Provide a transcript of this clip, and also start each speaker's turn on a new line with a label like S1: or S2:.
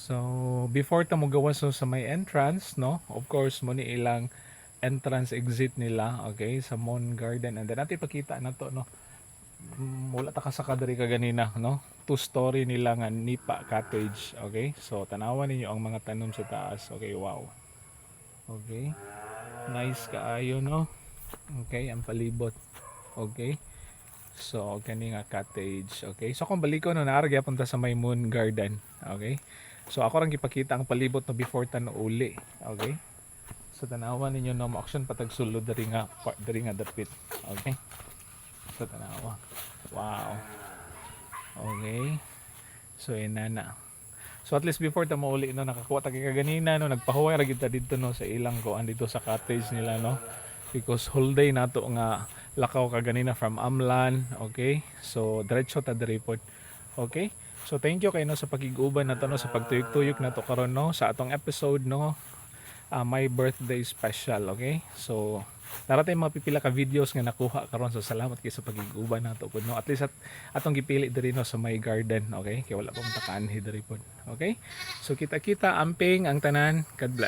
S1: So, before ta mo gawas so, sa may entrance, no? Of course, mo ni ilang entrance exit nila, okay? Sa Mon Garden. And then, natin ipakita na to, no? Wala ta ka sa kadiri ka ganina, no? Two-story nila nga Nipa Cottage, okay? So, tanawan ninyo ang mga tanom sa taas. Okay, wow. Okay. Nice kaayo, no? Okay, ang palibot. Okay. So, kani nga cottage. Okay. So, kung balik ko no, naaragya punta sa may Moon Garden. Okay. So, ako rang gipakita ang palibot no before ta no uli. Okay. So, tanawa ninyo no, ma-auction patag sulod dari nga dapit. Okay. So, tanawa. Wow. Okay. So, inana. So, at least before ta mo uli no, nakakuha ta ka ganina no, nagpahuway ra gid ta dito no sa ilang kuan dito sa cottage nila no. Because whole day nato nga lakaw ka ganina from Amlan, okay? So diretso ta diri pod. Okay? So thank you kay no sa pagig-uban nato no sa pagtuyok-tuyok nato karon no sa atong episode no, my birthday special, okay? So daratay mga pipila ka videos nga nakuha karon, so salamat kay sa pagig-uban nato pod no. At least atong gipili diri no sa my garden, okay? Kay wala pa man ta kaanhi diri pod. Okay? So kita-kita amping ang tanan. God bless.